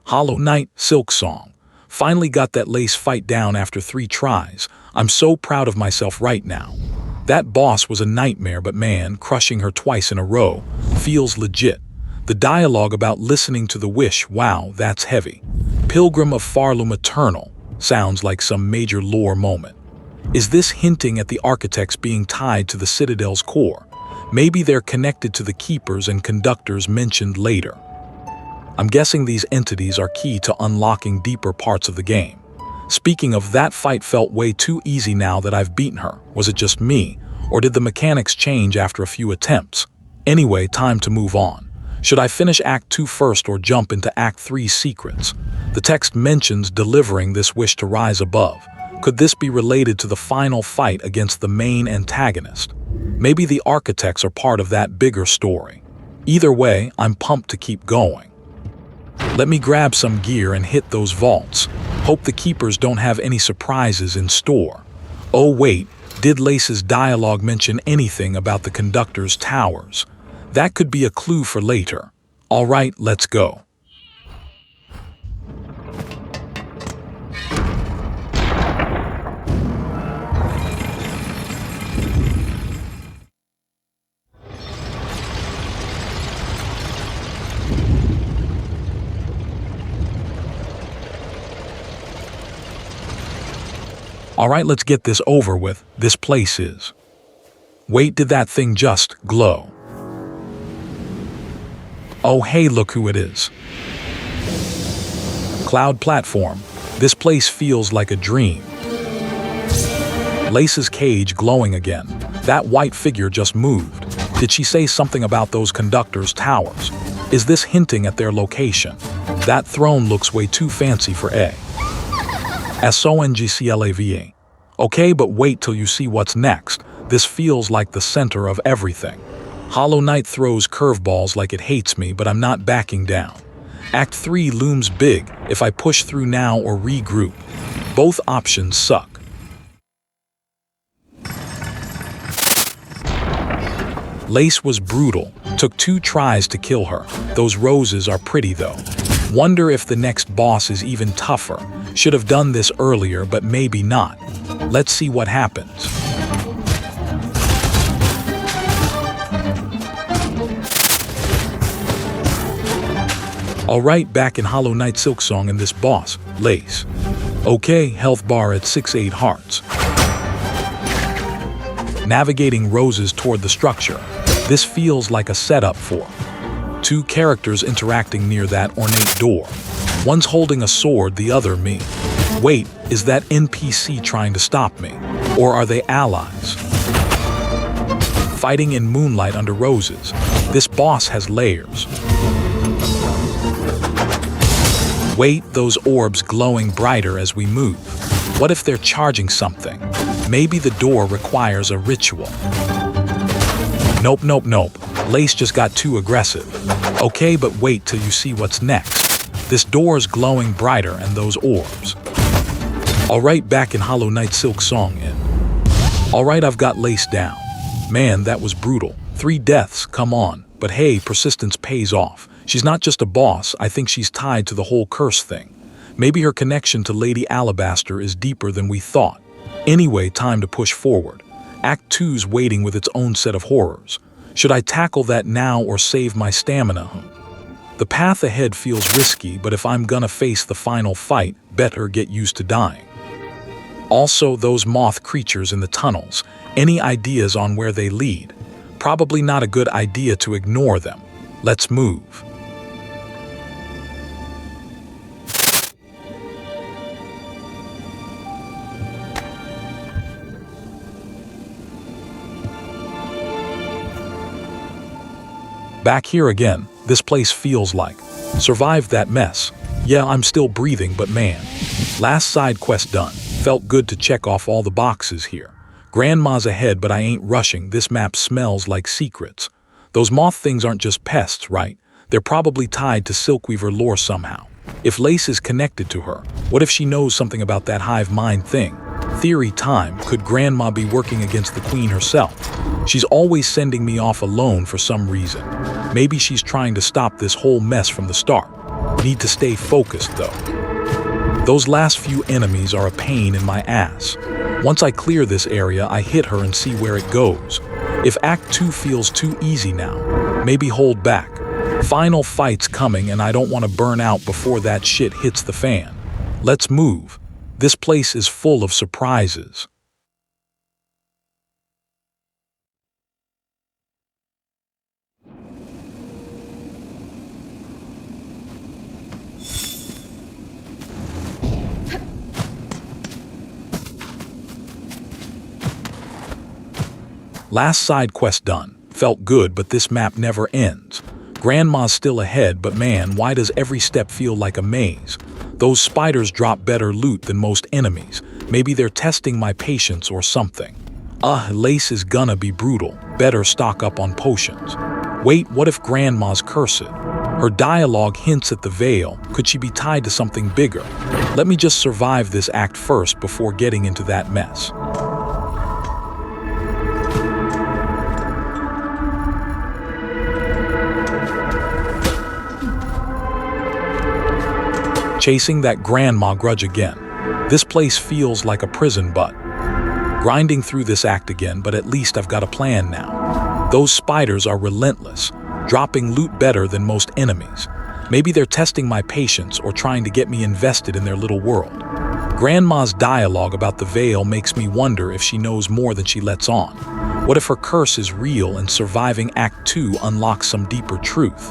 Hollow Knight, Silksong. Finally got that lace fight down after 3 tries. I'm so proud of myself right now. That boss was a nightmare, but man, crushing her twice in a row feels legit. The dialogue about listening to the wish, wow, that's heavy. Pilgrim of Farloom Eternal sounds like some major lore moment. Is this hinting at the architects being tied to the Citadel's core? Maybe they're connected to the keepers and conductors mentioned later. I'm guessing these entities are key to unlocking deeper parts of the game. Speaking of, that fight felt way too easy now that I've beaten her. Was it just me, or did the mechanics change after a few attempts? Anyway, time to move on. Should I finish Act 2 first or jump into Act 3's secrets? The text mentions delivering this wish to rise above. Could this be related to the final fight against the main antagonist? Maybe the architects are part of that bigger story. Either way, I'm pumped to keep going. Let me grab some gear and hit those vaults. Hope the keepers don't have any surprises in store. Oh wait, did Lace's dialogue mention anything about the conductor's towers? That could be a clue for later. Alright, let's go. Alright, let's get this over with. This place is. Wait, did that thing just glow? Oh hey, look who it is. Cloud platform. This place feels like a dream. Lace's cage glowing again. That white figure just moved. Did she say something about those conductors' towers? Is this hinting at their location? That throne looks way too fancy for A. Songclava. Okay, but wait till you see what's next. This feels like the center of everything. Hollow Knight throws curveballs like it hates me, but I'm not backing down. Act 3 looms big if I push through now or regroup. Both options suck. Lace was brutal. Took 2 tries to kill her. Those roses are pretty though. Wonder if the next boss is even tougher. Should have done this earlier, but maybe not. Let's see what happens. Alright, back in Hollow Knight Silksong and this boss, Lace. Okay, health bar at 6-8 hearts. Navigating roses toward the structure. This feels like a setup for 2 characters interacting near that ornate door. One's holding a sword, the other me. Wait, is that NPC trying to stop me? Or are they allies? Fighting in moonlight under roses. This boss has layers. Wait, those orbs glowing brighter as we move. What if they're charging something? Maybe the door requires a ritual. Nope, nope, nope. Lace just got too aggressive. Okay, but wait till you see what's next. This door's glowing brighter and those orbs. Alright, back in Hollow Knight Silksong in. Alright, I've got Lace down. Man, that was brutal. 3 deaths, come on. But hey, persistence pays off. She's not just a boss, I think she's tied to the whole curse thing. Maybe her connection to Lady Alabaster is deeper than we thought. Anyway, time to push forward. Act 2's waiting with its own set of horrors. Should I tackle that now or save my stamina? The path ahead feels risky, but if I'm gonna face the final fight, better get used to dying. Also, those moth creatures in the tunnels. Any ideas on where they lead? Probably not a good idea to ignore them. Let's move. Back here again, this place feels like. Survived that mess. Yeah, I'm still breathing, but man. Last side quest done. Felt good to check off all the boxes here. Grandma's ahead, but I ain't rushing. This map smells like secrets. Those moth things aren't just pests, right? They're probably tied to Silkweaver lore somehow. If Lace is connected to her, what if she knows something about that hive mind thing? Theory time, could Grandma be working against the Queen herself? She's always sending me off alone for some reason. Maybe she's trying to stop this whole mess from the start. Need to stay focused, though. Those last few enemies are a pain in my ass. Once I clear this area, I hit her and see where it goes. If Act 2 feels too easy now, maybe hold back. Final fight's coming and I don't want to burn out before that shit hits the fan. Let's move. This place is full of surprises. Last side quest done. Felt good, but this map never ends. Grandma's still ahead, but man, why does every step feel like a maze? Those spiders drop better loot than most enemies. Maybe they're testing my patience or something. Lace is gonna be brutal. Better stock up on potions. Wait, what if Grandma's cursed? Her dialogue hints at the veil. Could she be tied to something bigger? Let me just survive this act first before getting into that mess. Chasing that grandma grudge again. This place feels like a prison, but grinding through this act again, but at least I've got a plan now. Those spiders are relentless, dropping loot better than most enemies. Maybe they're testing my patience or trying to get me invested in their little world. Grandma's dialogue about the veil makes me wonder if she knows more than she lets on. What if her curse is real and surviving Act 2 unlocks some deeper truth?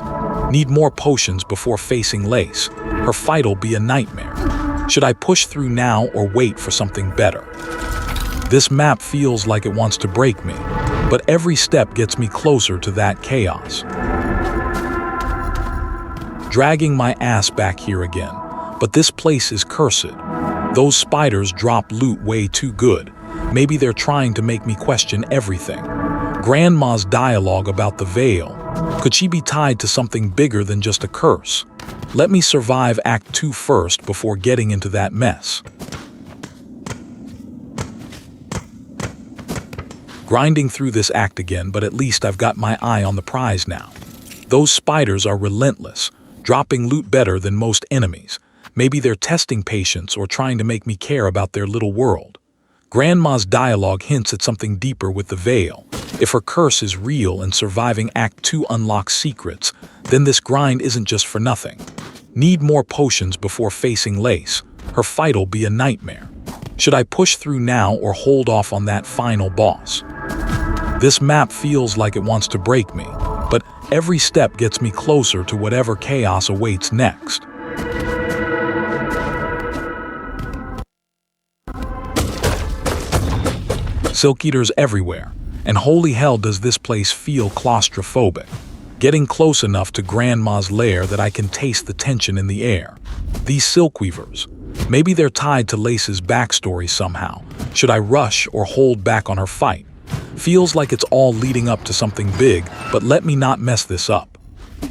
Need more potions before facing Lace. Her fight'll be a nightmare. Should I push through now or wait for something better? This map feels like it wants to break me, but every step gets me closer to that chaos. Dragging my ass back here again, but this place is cursed. Those spiders drop loot way too good. Maybe they're trying to make me question everything. Grandma's dialogue about the veil. Could she be tied to something bigger than just a curse? Let me survive Act 2 first before getting into that mess. Grinding through this act again, but at least I've got my eye on the prize now. Those spiders are relentless, dropping loot better than most enemies. Maybe they're testing patience or trying to make me care about their little world. Grandma's dialogue hints at something deeper with the veil. If her curse is real and surviving Act 2 unlocks secrets, then this grind isn't just for nothing. Need more potions before facing Lace. Her fight'll be a nightmare. Should I push through now or hold off on that final boss? This map feels like it wants to break me, but every step gets me closer to whatever chaos awaits next. Silk eaters everywhere, and holy hell does this place feel claustrophobic. Getting close enough to Grandma's lair that I can taste the tension in the air. These silk weavers, maybe they're tied to Lace's backstory somehow. Should I rush or hold back on her fight? Feels like it's all leading up to something big, but let me not mess this up.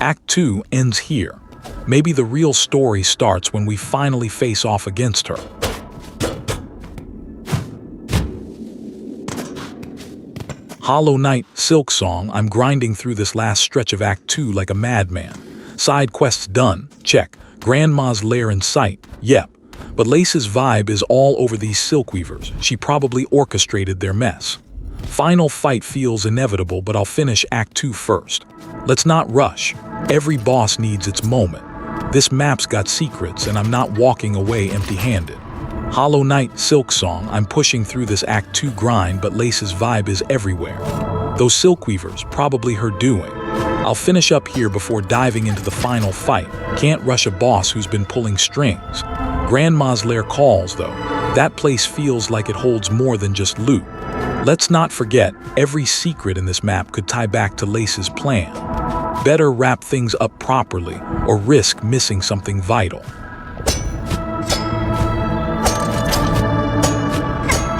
Act 2 ends here. Maybe the real story starts when we finally face off against her. Hollow Knight, Silksong. I'm grinding through this last stretch of Act 2 like a madman. Side quests done, check. Grandma's lair in sight, yep. But Lace's vibe is all over these silk weavers. She probably orchestrated their mess. Final fight feels inevitable, but I'll finish Act 2 first. Let's not rush. Every boss needs its moment. This map's got secrets, and I'm not walking away empty-handed. Hollow Knight, Silksong. I'm pushing through this Act 2 grind, but Lace's vibe is everywhere. Those silk weavers, probably her doing. I'll finish up here before diving into the final fight. Can't rush a boss who's been pulling strings. Grandma's lair calls, though. That place feels like it holds more than just loot. Let's not forget, every secret in this map could tie back to Lace's plan. Better wrap things up properly, or risk missing something vital.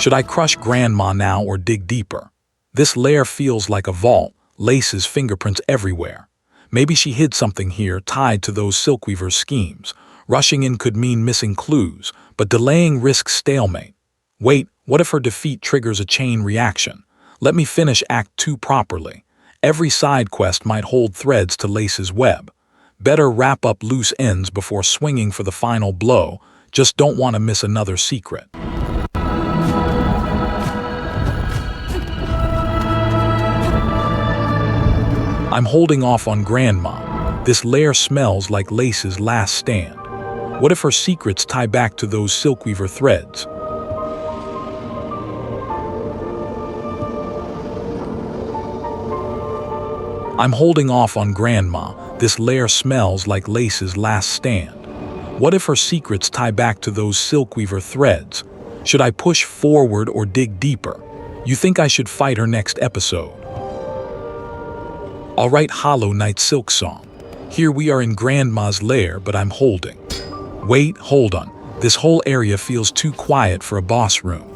Should I crush Grandma now or dig deeper? This lair feels like a vault, Lace's fingerprints everywhere. Maybe she hid something here tied to those silkweavers' schemes. Rushing in could mean missing clues, but delaying risks stalemate. Wait, what if her defeat triggers a chain reaction? Let me finish Act 2 properly. Every side quest might hold threads to Lace's web. Better wrap up loose ends before swinging for the final blow. Just don't want to miss another secret. I'm holding off on Grandma. This lair smells like Lace's last stand. What if her secrets tie back to those Silkweaver threads? I'm holding off on Grandma. This lair smells like Lace's last stand. What if her secrets tie back to those Silkweaver threads? Should I push forward or dig deeper? You think I should fight her next episode? Alright, Hollow Knight Silksong. Here we are in Grandma's lair, but I'm holding. Wait, hold on. This whole area feels too quiet for a boss room.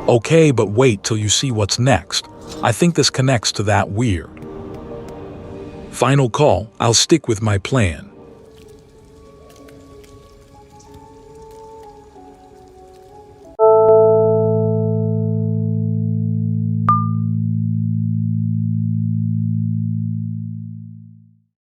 Okay, but wait till you see what's next. I think this connects to that weird. Final call, I'll stick with my plan.